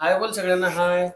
हाय बोल सगळ्यांना हाय.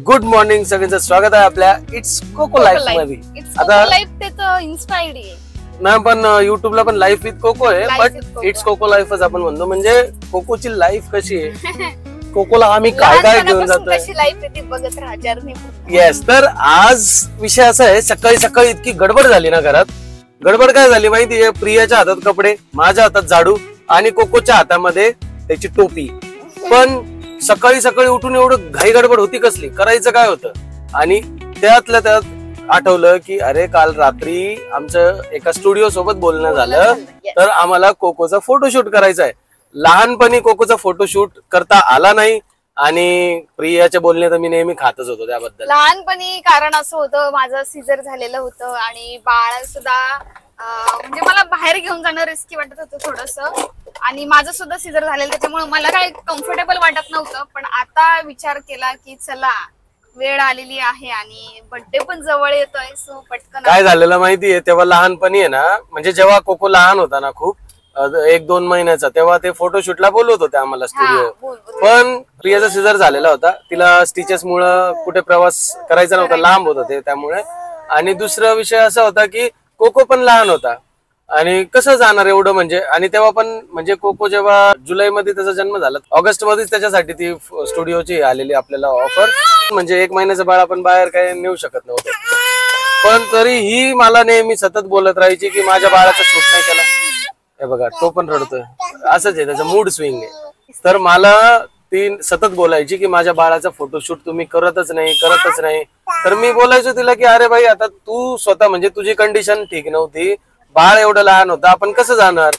Good morning सगळ्यांचं स्वागत आहे आपल्या इट्स कोको लाईफ मध्ये. आता लाईफ ते तर इन्स्पायर्ड आहे ना, पण युट्यूबला पण लाईफ विथ कोको आहे, बट इट्स कोको लाईफच आपण म्हणतो. म्हणजे कोकोची लाईफ कशी आहे, कोकोला आम्ही काय काय घेऊन जातोय, कशी लाईफ आहे ती बघत राहा जर्नी. येस. तर आज विषय असा आहे, सकाळी सकाळी इतकी गडबड झाली ना घरात. गडबड काय झाली माहितीये, प्रियाच्या हातात कपडे, माझ्या हातात झाडू आणि कोकोच्या हातामध्ये त्याची टोपी. पण सकाळी सकाळी उठून एवढं घाई गडबड होती कसली, करायचं काय होतं. आणि त्यातल्या त्यात आठवलं की अरे काल रात्री आमचं एका स्टुडिओ सोबत बोलणं झालं, तर आम्हाला कोकोचा फोटोशूट करायचा आहे. लहानपणी कोकोचा फोटोशूट करता आला नाही आणि प्रियाच्या बोलणे तर मी नेहमी खातच होतो त्याबद्दल. लहानपणी कारण असं होतं, माझं सीझर झालेलं होतं आणि बाळ सुद्धा म्हणजे मला बाहेर घेऊन जाणं रिस्की वाटत होतं थोडस. आणि माझं सुद्धा सीझर झालेलं, त्याच्यामुळे मला काही कम्फर्टेबल वाटत नव्हतं. पण आता विचार केला की चला वेळ आलेली आहे आणि बर्थडे पण जवळ येतोय, सो पटकन. काय झालेलं माहितीये, तेव्हा लहानपणी आहे ना, म्हणजे जेव्हा कोको लहान होता ना, खूप 1-2 महिन्याचा, तेव्हा ते फोटोशूटला बोलवत होते आम्हाला स्टुडिओ. पण प्रियाचा सीझर झालेला होता, तिला स्टिचेस मुळे कुठे प्रवास करायचा नव्हता, लांब होत ते त्यामुळे. आणि दुसरा विषय असा होता की कोको पण लहान होता आणि कसं जाणार एवढं, म्हणजे. आणि तेव्हा पण म्हणजे कोको जेव्हा जुलैमध्ये त्याचा जन्म झाला, ऑगस्ट मध्येच त्याच्यासाठी ती स्टुडिओची आलेली आपल्याला ऑफर. म्हणजे 1 महिन्याचं बाळ आपण बाहेर काही नेऊ शकत नव्हतं. पण तरीही मला नेहमी सतत बोलत राहायची की माझ्या बाळाचा शूट नाही केला. हे बघा तो पण रडतोय, असंच आहे त्याचा मूड स्विंग आहे. तर मला ती सतत बोलायची की माझ्या बाळाचा फोटोशूट तुम्ही करतच नाही. तर मी बोलायचो तिला की अरे भाई, आता तू स्वतः म्हणजे तुझी कंडिशन ठीक नव्हती, बाळ एवढं लहान होतं, आपण कसं जाणार.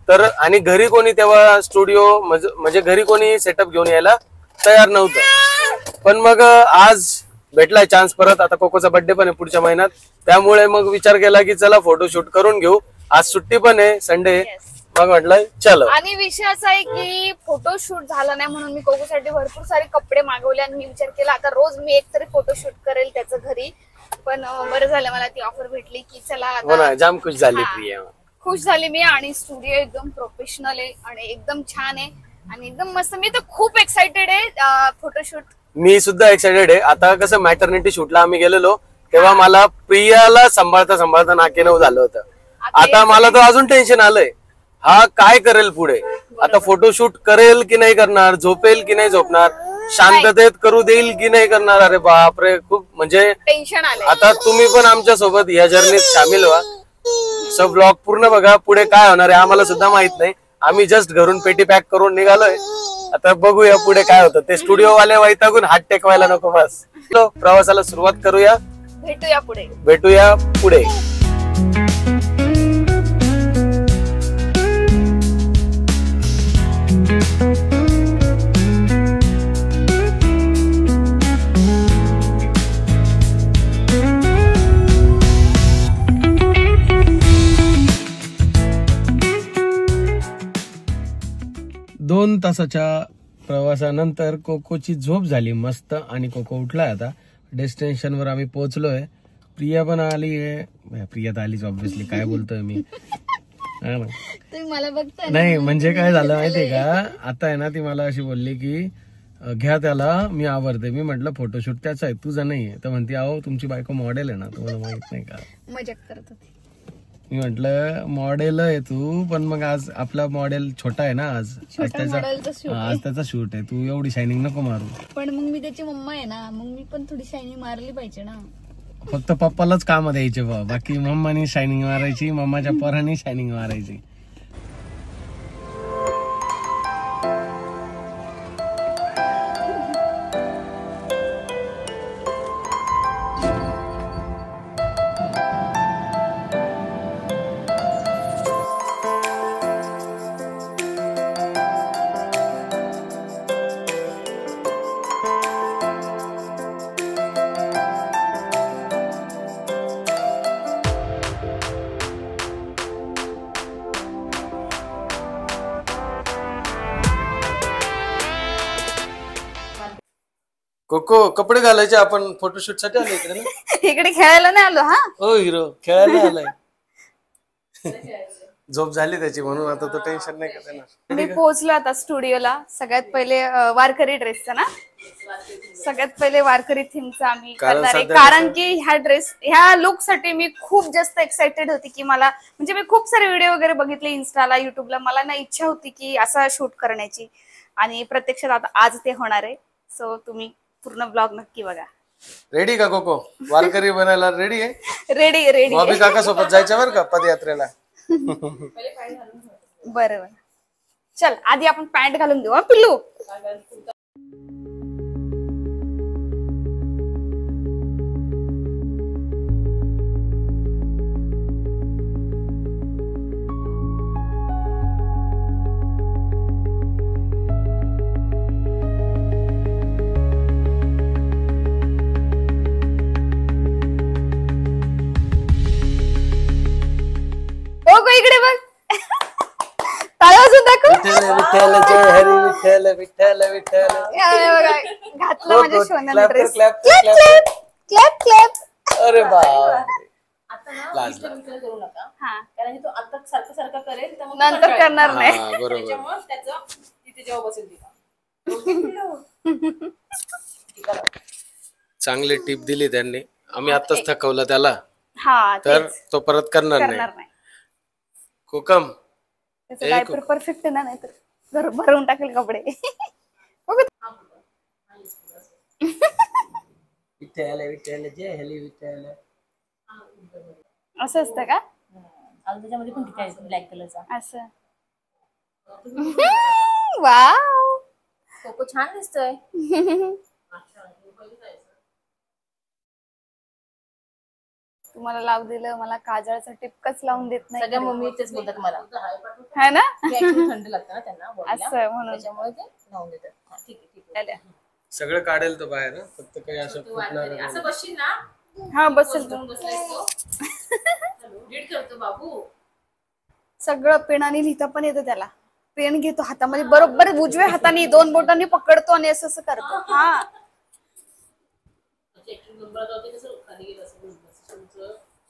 तर आणि घरी कोणी तेव्हा स्टुडिओ म्हणजे घरी कोणी सेटअप घेऊन यायला तयार नव्हतं. पण मग आज भेटलाय चान्स परत. आता कोकोचा बर्थडे पण आहे पुढच्या महिन्यात, त्यामुळे मग विचार केला की चला फोटोशूट करून घेऊ. आज सुट्टी पण आहे, संडे. मग म्हटलं चलो. आणि विषय असा आहे की फोटोशूट झाला नाही म्हणून मी कोकोसाठी भरपूर सारे कपडे मागवले आणि मी विचार केला आता रोज मी एकतरी फोटोशूट करेल त्याचं घरी. पण बरं झालं मला ती ऑफर भेटली की चला आता. जाम खुश झाली प्रिया, खुश झाली मी. आणि स्टुडिओ एकदम प्रोफेशनल आहे आणि एकदम छान आहे आणि एकदम मस्त. मी तर खूप एक्साइटेड आहे फोटोशूट. मी सुद्धा एक्साइटेड आहे. आता कसं मॅटर्निटी शूटला आम्ही गेलेलो तेव्हा मला प्रियाला सांभाळता नाकेनऊ झालं होतं. आता मला तर अजून टेन्शन आलंय, हा काय करेल पुढे. आता फोटोशूट करेल की नाही करणार, झोपेल की नाही झोपणार, शांततेत करू देईल की नाही करणार. अरे बापरे, खूप म्हणजे टेन्शन आलं. आता तुम्ही पण आमच्या सोबत या जर्नीत सामील व्हा. सब ब्लॉग पूर्ण बघा, पुढे काय होणार आहे आम्हाला सुद्धा माहित नाही. आम्ही जस्ट घरून पेटी पॅक करून निघालोय. आता बघूया पुढे काय होतं. ते स्टुडिओ वाले वैतागून हात टेकवायला नको. बस प्रवासाला सुरुवात करूया, भेटूया पुढे. दोन तासाच्या प्रवासानंतर कोकोची झोप झाली मस्त आणि कोको उठलाय. आता डेस्टिनेशनवर आम्ही पोहोचलोय. प्रिया पण आली आहे. प्रिया तर आलीच ऑब्व्हियसली, काय बोलतोय मी. मला बघताय नाही म्हणजे काय झालं माहितीये का, आता आहे ना ती मला अशी बोलली की घ्या त्याला, मी आवडते. मी म्हटलं फोटोशूट त्याचा आहे, तुझा नाहीये. तर म्हणते अहो तुमची बायको मॉडेल आहे ना, तुम्हाला माहित नाही का. मजाक करत होती. मी म्हटलं मॉडेल आहे तू, पण मग आज आपला मॉडेल छोटा आहे ना, आज त्याचा शूट आहे, तू एवढी शायनिंग नको मारू. पण मग मी त्याची मम्मा आहे ना, मग मी पण थोडी शायनिंग मारली पाहिजे ना. फक्त पप्पालाच काम द्यायचे बा, बाकी मम्मानी शायनिंग मारायची, मम्माच्या पोरांनी शायनिंग मारायची. कोको कपडे घालायचे, आपण फोटोशूट साठी आलो इकडे ना. इकडे खेळायला नाही आलो. हा हो हिरो खेळायला आलाय. झोप झाली त्याची म्हणून आता तो टेन्शन नाही करत येणार. मी पोहोचलो आता स्टुडिओला. सगळ्यात पहिले वारकरी ड्रेसचा ना, सगळ्यात पहिले वारकरी थीमचा आम्ही करणार आहे. कारण की ह्या लुक साठी मी खूप जास्त एक्साइटेड होती की मला, म्हणजे मी खूप सारे व्हिडिओ वगैरे बघितले इंस्टाला, युट्यूबला. मला ना इच्छा होती की असा शूट करण्याची, आणि प्रत्यक्षात आता आज ते होणार आहे. सो तुम्ही पूर्ण ब्लॉग नक्की बघा. रेडी का कोको? वारकरी बनायला रेडी आहे? Ready ready. बॉबी काका सोबत जायचं बरं का पदयात्रेला. बरोबर. चल आधी आपण पॅन्ट घालून देऊ. पिल्लू इकडे बघ. टाळ्या वाजवून दाखव. विठ्ठल जय हरी विठ्ठल विठ्ठल विठ्ठल. घातला माझ्या सोन्याचा ड्रेस. Clap clap clap. अरे बाप. आता ना विचार करू नका, हा कारण तो आता सारखं सारखं करेल तर मग नंतर करणार नाही. बरोबर. त्याच्यामुळे त्याचं तिथे जेव्हा बसेल तिला चांगली टिप दिली त्यांनी. आम्ही आताच थकवलं त्याला, हा तर तो परत करणार करणार नाही. नाही. कोकम त्याचं डायपर परफेक्ट ना, नाही तर भरवून टाकेल कपडे. विठ्ठल विठ्ठल जय हरी विठ्ठल. असं असतं का? आणि त्याच्यामध्ये पण ठीक आहे ब्लॅक कलरचा. असं. वाव कोको छान दिसतोय. तुम्हाला लाव दिलं, मला काजळचा टिपकच लावून देत नाही. सगळ्या मम्मी तेच बोलतात मला, है ना? थंड लागतं ना त्यांना बॉडीला, असं म्हणून त्याच्यामुळे ते लावून देतात. हा, ठीक आहे ठीक आहे. सगळं काढेल तो बाहेर, फक्त काही असं तू वाटतं असं बसशील ना, हा बसेल तो. बसलायस तो रीड करतो बाबू. सगळं पेनाने लिहिता पण येतं त्याला. पेन घेतो हातामध्ये, बरोबर उजव्या हाताने 2 बोटांनी पकडतो आणि असं असं करतो. हा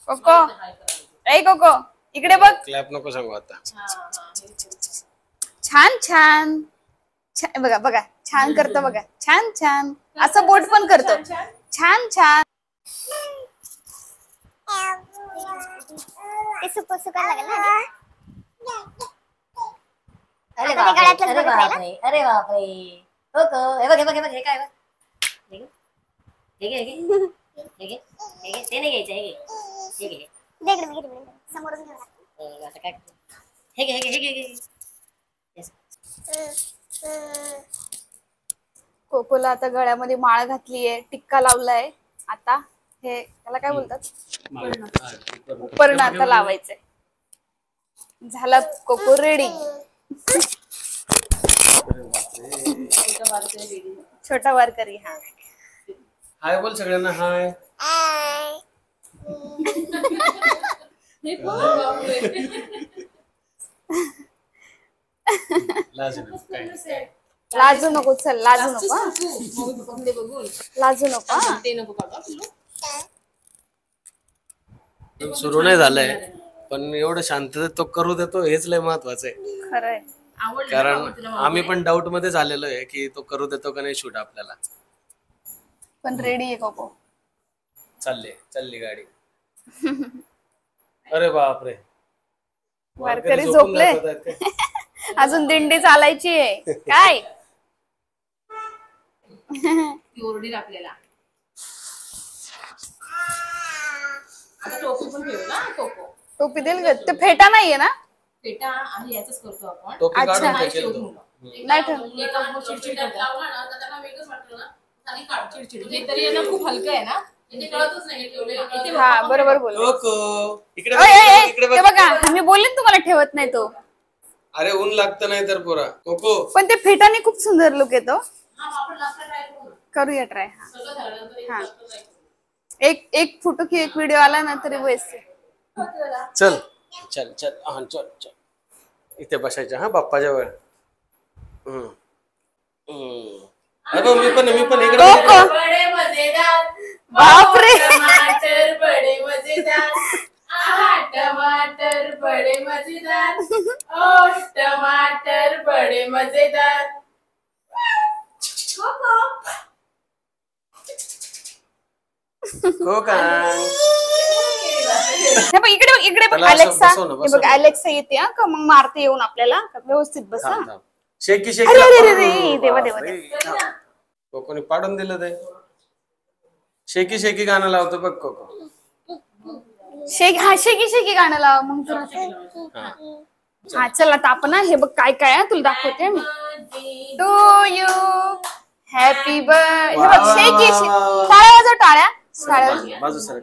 कोको, ए कोको इकडे बघ. क्लॅप नको सांगू आता. छान छान छान. बघा बघा छान करतो बघा. छान छान. असं बोट पण करतो. छान छान. ते सुको सुका लागेल ना. अरे बापरे, अरे बापरे. कोको हे बघ हे बघ हे बघ, हे काय बघ, हे घे हे घे हे घे हे घे हे घे. ते नाही घ्यायचं, हे घे हे घे. देख मी घेते समोरून घेऊन आता काय, हे घे हे घे हे घे हे घे. Yes. कोकोला आता गळ्यामध्ये माळ घातलीये, टिक्का लावलाय. आता हे त्याला काय बोलतात, उपरण आता लावायचंय. झाला कोको रेडी. छोटा वारकरी. हा हाय बोल सगळ्यांना. हाय. लाजू नको. चल लाजू नको. लाजू नको. सुरू नाही झालंय, पण एवढं शांततेत तो करू देतो हेच लय महत्वाचं आहे. खरंय. कारण आम्ही पण डाऊट मध्ये झालेलो आहे की तो करू देतो का नाही शूट आपल्याला. पण रेडी आहे कोको. चालली गाडी. अरे बापरे, वारकरी झोपले. अजून दिंडी चालायची आहे काय. ओरडील आपल्याला. आता टोपी पण ठेवू ना कोको. टोपी देईल ग. ते फेटा नाहीये ना. पेटा आणि याच करतो आपण. टोपी अच्छा. काढून नाही फेकेल ठेवत तो. मुलं. नाही ठेव. एका चिडचिड लावला ना तर त्यांना वेगळंच वाटतं ना, आणि काढ चिडचिड. हे तरी यांना खूप हलकं आहे ना, ते कळतच नाही ठेवलेलं. हा बरोबर बोल. कोको इकडे ते बघ. बघा मी बोलले तुम्हाला ठेवत नाही तो. अरे ऊन लागतं नाही तर पुरा. कोको पण ते फेटाने खूप सुंदर लुक येतो. हा, आपण लास्ट ट्राय करू. करूया ट्राय. सगळं झाल्यानंतर एक हा. लास्ट try करू. एक फोटो की एक व्हिडिओ आला ना तरी बेस्ट. चल चल चल. हा चल चल. इथे बसायचं हा बाप्पाच्या वेळ. मी पण इकडे कोको बडे मजेदार बापरे टमाटर बडे मजेदार टमाटर बडे मजेदार ओ टमाटर बडे मजेदार हे बघ इकडे बघ इकडे बघ त्याला असं अलेक्सा बसव ना, हे बसव बघ ना. अलेक्सा येते हा का मग मारते येऊन आपल्याला व्यवस्थित बस हा. शेकी अरे अरे अरे अरे, देवा देवा देवा. कोकोने पाडून दिलं ते शेकी शेकी गाणं लावतो बघ कोको. शेकी शेकी गाणं लावा मग तुला हा चल आता आपण ना हे बघ काय काय आहे तुला दाखवते मी टू यू हॅपी बर्थडे हे बघ शेकी टाळ्या वाजव टाळ्या टाळ्या वाजव. बाजू सर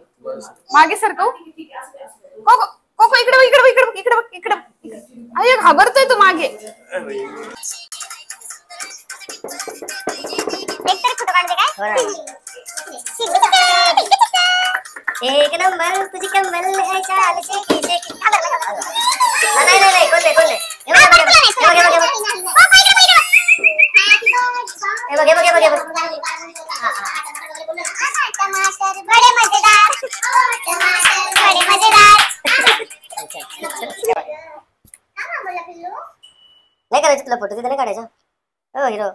मागे सरकव कोको कोको इकडे बघ इकडे बघ इकडे बघ इकडे बघ इकडे बघ. अरे घाबरतोय तू मागे एकतर फोटो काढते काय एक नंबर तुझी कमल है चाल शेकी शेकी नाही कोल्हे कोल्हे हे बघ टमाटर बडे मजेदार टमाटर बडे मजेदार नाही करायचं तुला फोटो तिथे नाही काढायचा हो हिरो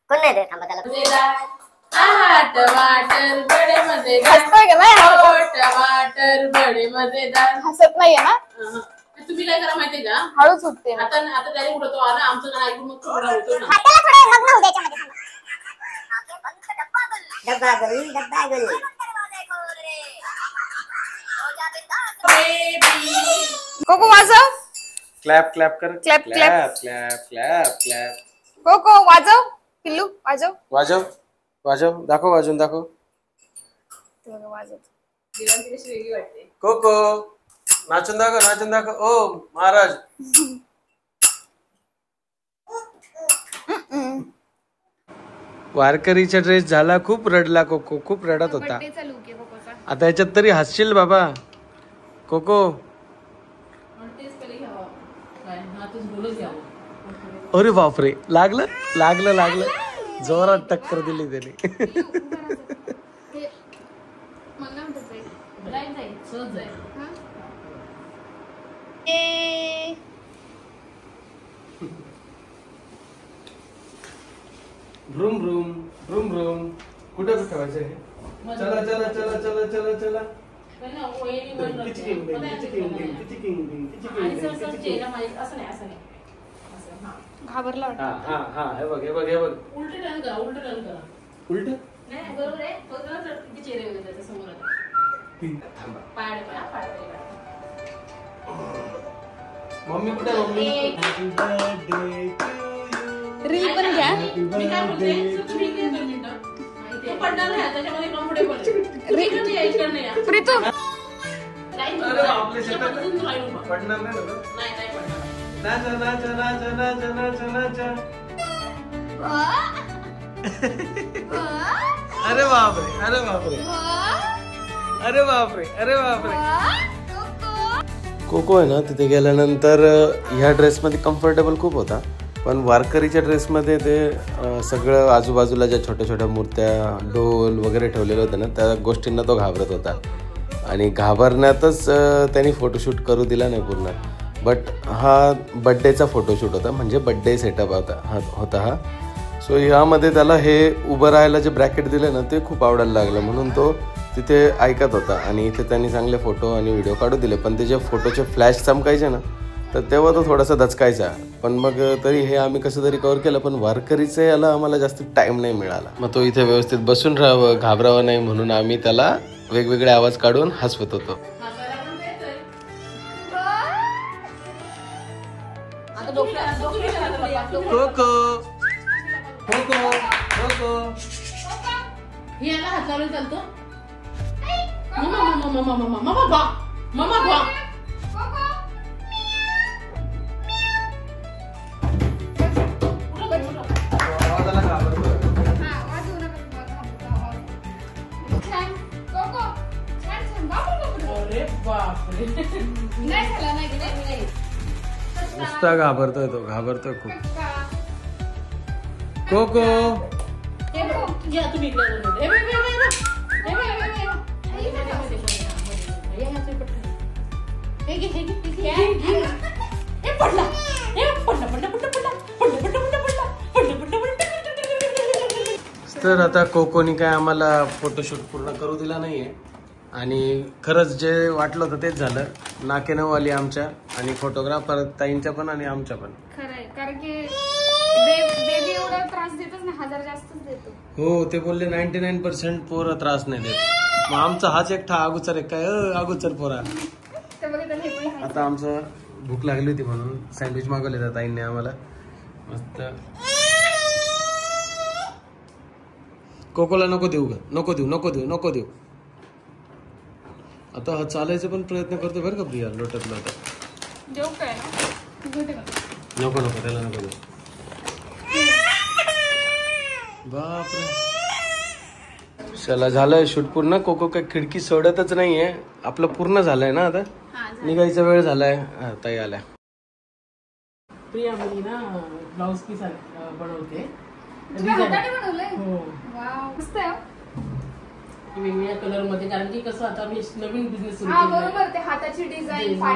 कोण नाही ते थांबा त्याला मजेदार टमाटर बडे मजेदार हसतोय का नाही ओ टमाटर बडे मजेदार हसत नाहीये ना तुम्ही काय करा माहितीये का हळूच उठते ना. आता त्याने उडतो आला आमचं गाणं ऐकून मग थोडा होतो ना त्याला थोडं मग्न होऊ द्यायच्या मध्ये डब्बा गल कोको वाजव क्लॅप क्लॅप कर Clap, clap. Clap clap clap कोको वाजव पिल्लू वाजव वाजव वाजव दाखव वाजून दाखव ते बघा वाजव देवांची कशी वेगळी वाटते कोको नाचून दाखव ओ महाराज वारकरीचा ड्रेस झाला खूप रडला कोको खूप रडत होता बर्थडेचा लुक आहे कोकोचा आता याच्यात तरी हसशील बाबा कोको तेच पहिले घ्यावं काय हा तूच बोलच घ्यावं अरे बापरे लागलं जोरात टक्कर दिली त्याने मला म्हणतात जाईल. जाईल जाईल सहज जाईल हा? ए, भ्रूम भ्रूम भ्रूम भ्रूम कुठं ठेवायचं हे चला पण ना वहिनी म्हणत होती, पण नाही ऐकत नाही. आणि सहज चेहरा माहीत असं नाही असं हा घाबरला वाटतं. हा हे बघ उलट टर्न करा उलट नाही बरोबर आहे फक्त ना किती चेहरे वगैरे त्याच्या समोर आता थांबा पाड पाड मम्मी कुठे मम्मी रील पण घ्या मी काय बोलते तुम्ही इकडे 2 मिनिटं इथे पडणार नाही त्याच्यामध्ये कम्फर्टेबल आहे इकडे नाही या प्रीतू लाईन अरे आपले शेतात लाईन पडणार नाही ना नाही पडणार अरे बापरे कोको आहे ना तिथे गेल्यानंतर ह्या ड्रेसमध्ये कम्फर्टेबल खूप होता पण वारकरीच्या ड्रेसमध्ये ते सगळं आजूबाजूला ज्या छोट्या छोट्या मूर्त्या डोल वगैरे ठेवलेले होते ना त्या गोष्टींना तो घाबरत होता आणि घाबरण्यातच त्यांनी फोटोशूट करू दिला नाही पूर्ण बट हा बड्डेचा फोटोशूट होता म्हणजे बड्डे सेटअप होता हा सो यामध्ये त्याला हे उभं राहायला जे ब्रॅकेट दिलं ना ते खूप आवडायला लागलं म्हणून तो तिथे ऐकत होता आणि इथे त्यांनी चांगले फोटो आणि व्हिडिओ काढू दिले पण ते जे फोटोचे फ्लॅश चमकायचे ना तर तेव्हा तो थोडासा दचकायचा पण मग तरी हे आम्ही कसं तरी कव्हर केलं पण वारकरीचे याला आम्हाला जास्त टाइम नाही मिळाला मग तो इथे व्यवस्थित बसून राहावं घाबरावं नाही म्हणून आम्ही त्याला वेगवेगळे आवाज काढून हसवत होतो याला हात लावून चालतो मम्मा अरे बापरे नुसता घाबरतोय खूप कोको हे बघ, या तुम्ही इकडे बघा. हे बघ, हे बघ, हे बघ. हे बघ, हे बघ, हे बघ. हे बघ, हे बघ, हे बघ. हे पटकन. हे घे, हे घे, हे घे, हे घे. हे पडला. हे पडला, पडला, पडला, पडला. पडला, पडला, पडला, पडला. पडला, पडला, पडला. तर आता कोकोनी काय आम्हाला फोटोशूट पूर्ण करू दिला नाहीये आणि खरंच जे वाटलं होतं तेच झालं. नाके नऊ आली आमच्या आणि फोटोग्राफर ताईंच्या पण आणि आमच्या पण. खरंय, कारण की बेबी एवढा त्रास देतच नाही, हजार जास्तच देतो. हो, ते बोलले 99% पोरं त्रास नाही देत. मग आमचा हाच एकटा अगोचर आहे काय, अगोचर पोरा. ते बघितलं हे पण आहे. आता आमचं भूक लागली होती म्हणून सँडविच मागवले त्या ताईंनी आम्हाला मस्त. कोकोला नको देऊ ग, नको देऊ, नको देऊ, नको देऊ. आता हा चालायचा पण प्रयत्न करतो बरं का प्रिया, लोटत लोटत. देऊ काय ना, नको नको, त्याला नको देऊ. बापरे, चला झालंय शूट पूर्ण. कोको काय खिडकी सोडतच नाहीये. आपलं पूर्ण झालंय ना आता, निघायचा वेळ झालाय. ताई आल्या. प्रिया मुली ना ब्लाउज पीस बनवते. तुम्ही हाताने बनवलंय? हो, वाव, मस्त आहे. वेगवेगळ्या कलर मध्ये, कारण की कसं आता मी नवीन बिझनेस सुरू हा केलेला आहे. बरोबर, ते हाताची डिझाईन. हा,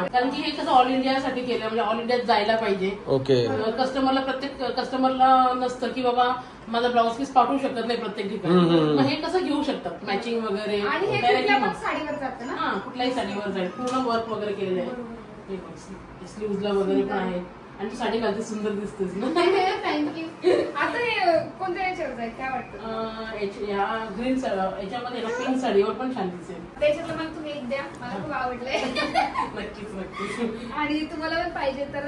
कारण की हे कसं ऑल इंडियासाठी केलं, म्हणजे ऑल इंडियात जायला पाहिजे. ओके. कस्टमरला, प्रत्येक कस्टमरला नसतं की बाबा माझा ब्लाउज पीस पाठवू शकत नाही प्रत्येक ठिकाणी. मग हे कसं घेऊ शकतात मॅचिंग वगैरे. आणि हे कुठल्या पण साडीवर जातं ना. हा, कुठल्याही साडीवर जाईल. पूर्ण वर्क वगैरे केलेलं आहे. स्लीव्हजला वगैरे पण आहे. आणि तू साडी घालते, सुंदर दिसतेस ना. थँक्यू. आता हे कोणत्या याच्यावर जाईल काय वाटतं? या ग्रीन याच्यामध्ये पिंक साडीवर पण छान दिसेल. त्याच्यातलं मला तुम्ही एक द्या, मला खूप आवडलंय. नक्कीच नक्कीच. आणि तुम्हाला पण पाहिजे तर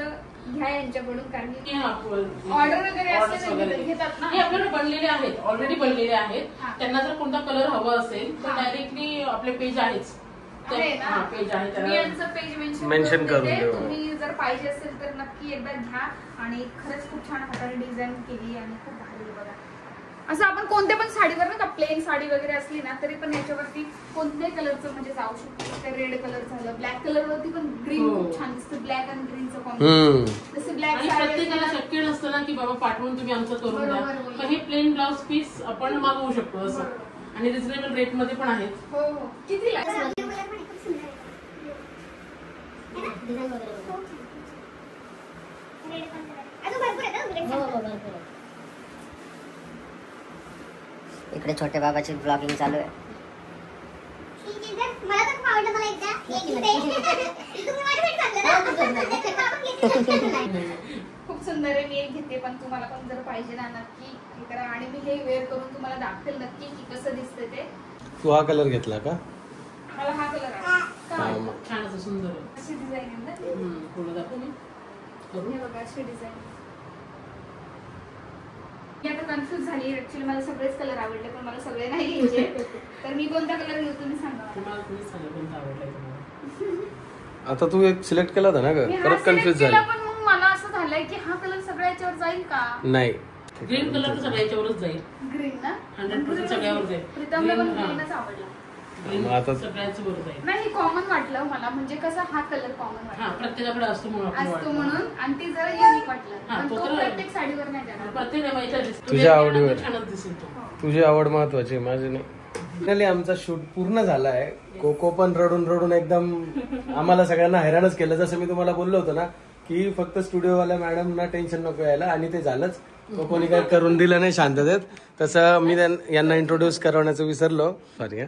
घ्या यांच्याकडून, कारण की ऑर्डर ऑर्डर वगैरे घेतात ना. हे आपल्याकडे बनलेले आहेत, ऑलरेडी बनलेले आहेत. हा. त्यांना जर कोणता कलर हवा असेल तर हा. डायरेक्टली आपले पेज आहेच. आहे ना? पेज आहे. मी यांचं पेज Mention मेन्शन करून देते. देऊ. तुम्ही जर पाहिजे असेल तर नक्की एकदा घ्या. आणि खरंच खूप छान हाताने डिझाईन केली आणि खूप भारी आहे बघा. असं आपण कोणत्या पण साडीवर ना, प्लेन साडी वगैरे असली ना तरी पण याच्यावरती कोणत्याही कलरचं म्हणजे जाऊ शकतो. रेड कलर झालं, ब्लॅक कलर वरती पण ग्रीन खूप छान दिसतं. ब्लॅक आणि ग्रीनचं कॉम्बिनेशन. जसं ब्लॅक आणि प्रत्येकाला शक्य नसतं ना की बाबा पाठवून तुम्ही आमचं करून द्या. बरोबर. पण हे प्लेन ब्लाउज पीस आपण मागवू शकतो असं. आणि रिझनेबल रेट मध्ये पण आहेत. हो हो. किती लागतं? डिझाईन वगैरे अजून भरपूर आहे ना. हो, हो, भरपूर आहे. इकडे छोटे बाबाची ब्लॉगिंग चालू आहे. ठीक आहे सर, मला पण खूप आवडलं. मला एकदा एक इथे तुम्ही माझ्या भेट घातलं ना. खूप सुंदर आहे. मी एक घेते, पण तुम्हाला पण जर पाहिजे ना नक्की हे करा. आणि मी हे वेअर करून तुम्हाला दाखवेल नक्की की कसं दिसतंय ते. तू हा कलर घेतला का? मला हा कलर आहे. हा, मग. छान असं सुंदर आहे. अशी डिझाईन आहे ना. पूर्ण दाखवू मी करू. हे बघा, अशी डिझाईन. मी आता कन्फ्युज झाली. ऍक्च्युली मला सगळेच कलर आवडले, पण मला सगळे नाही घ्यायचे. तर मी कोणता कलर घेऊ तुम्ही सांगा. तुम्हाला तुम्ही सांगा कोणता आवडलाय तुम्हाला. आता तू एक सिलेक्ट केला होता ना ग, मी हा परत कन्फ्युज select केला, झाली. पण मग मला असं झालंय की हा कलर सगळ्या याच्यावर जाईल का? नाही, ग्रीन कलर तर सगळ्याच्यावरच जाईल. ग्रीन ना. 100% सगळ्यावर जाईल. प्रीतमला पण Green, हा. ग्रीनच आवडला. ग्रीन मग आता- सगळ्याच वर जाईल. नाही, कॉमन वाटलं मला. म्हणजे कसं हा कलर कॉमन हा, वाटला प्रत्येकाकडे असतो म्हणून आपल्याला असतो वाटतं. म्हणून. आणि ती जरा युनिक वाटलं. हा, पण तो तो तर- प्रत्येक साडीवर नाही जाणार. प्रत्येक याच्यात दिसतो. तुझ्या आवडीवर. छानच दिसेल तो. तुझी आवड महत्वाची, माझी नाही. फायनली आमचा शूट पूर्ण झाला आहे. कोको पण रडून रडून एकदम आम्हाला सगळ्यांना हैराणच केलं. जसं मी तुम्हाला बोललो होतो ना की फक्त स्टुडिओवाल्या मॅडमना टेन्शन नको यायला, आणि ते झालंच. कोणी काय करून दिलं नाही शांततेत. तसं मी यांना इंट्रोड्यूस करवण्याचं विसरलो, सॉरी.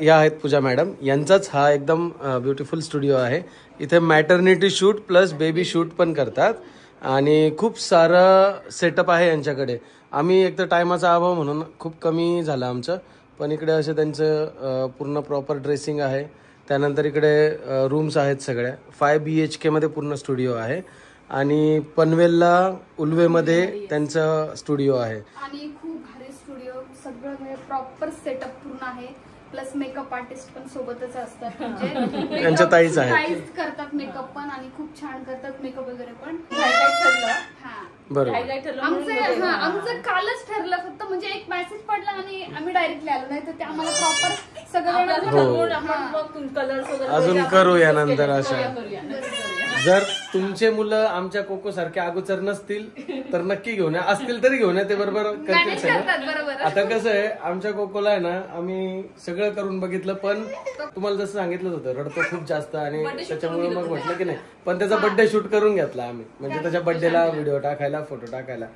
या आहेत पूजा मॅडम. यांचाच हा एकदम ब्युटिफुल स्टुडिओ आहे. इथे maternity shoot plus baby shoot पण करतात आणि खूप सारं सेटअप आहे यांच्याकडे. आम्ही एक तर टायमाचा अभाव म्हणून खूप कमी झालं आमचं, पण इकडे असे त्यांचं पूर्ण प्रॉपर ड्रेसिंग आहे. त्यानंतर इकडे रूम्स आहेत सगळ्या. 5 BHK मध्ये पूर्ण स्टुडिओ आहे. आणि पनवेलला उल्वेमध्ये त्यांचं स्टुडिओ आहे. आणि खूप भारी स्टुडिओ, सगळं म्हणजे प्रॉपर सेटअप पूर्ण आहे. प्लस मेकअप आर्टिस्ट पण सोबतच असतात. म्हणजे त्यांच्या ताईच आहेत. ताईच करतात मेकअप पण, आणि खूप छान करतात मेकअप वगैरे पण. काय काय ठरलं. हा, बरोबर. आमचं कालच ठरलं फक्त. म्हणजे एक मेसेज पडला आणि आम्ही डायरेक्टली आलो. नाही तर ते आम्हाला प्रॉपर सगळं हो. अजून करूया नंतर अशा. जर तुमचे मुलं आमच्या कोको सारखे अगोचर नसतील तर नक्की घेऊन या. असतील तरी घेऊन या, ते बरोबर करतील मॅनेज सगळं. करतात बरोबर. आता कसं आहे, आमच्या कोकोला आहे ना, आम्ही सगळं करून बघितलं, पण तुम्हाला जसं सांगितलं होतं रडतो खूप जास्त, आणि त्याच्यामुळे मग म्हटलं की नाही, पण त्याचा बर्थडे शूट करून घेतला आम्ही, म्हणजे त्याच्या बर्थडेला व्हिडिओ टाकायला, फोटो टाकायला.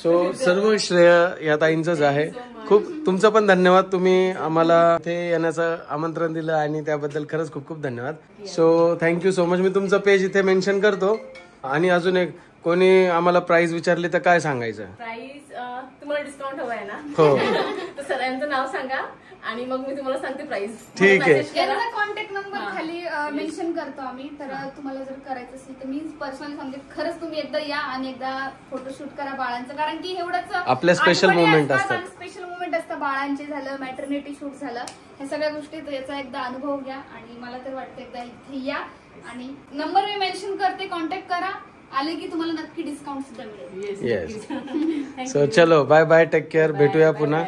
सो सर्व श्रेय या ताईंचंच आहे. खूप तुमचं पण धन्यवाद, तुम्ही आम्हाला इथे येण्याचं आमंत्रण दिलं आणि त्याबद्दल खरंच खूप खूप धन्यवाद. So thank you so much. मी तुमचं पेज इथे मेन्शन करतो. आणि अजून एक, कोणी आम्हाला प्राइस विचारली तर काय सांगायचं? प्राइस तुम्हाला डिस्काउंट हवा आहे ना? हो. तर सरांचं नाव सांगा आणि मग मी तुम्हाला सांगते प्राइस. ठीक आहे. यांचा कॉन्टॅक्ट नंबर खाली मेन्शन करतो आम्ही, तर तुम्हाला जर करायचं असेल तर मी पर्सनली सांगते, खरंच तुम्ही एकदा या आणि एकदा फोटोशूट करा बाळांचं, कारण की एवढंच आपले स्पेशल मोमेंट असतात. स्पेशल मोमेंट असतात बाळांचे झालं, मॅटर्निटी शूट झालं, ह्या सगळ्या गोष्टी, तर याचा एकदा अनुभव घ्या. आणि मला तर वाटतं एकदा इथे या आणि नंबर मी मेन्शन करते, कॉन्टॅक्ट करा. आले की तुम्हाला नक्की डिस्काउंट सुद्धा मिळेल. येस. सो चलो, बाय बाय, टेक केअर, भेटूया पुन्हा.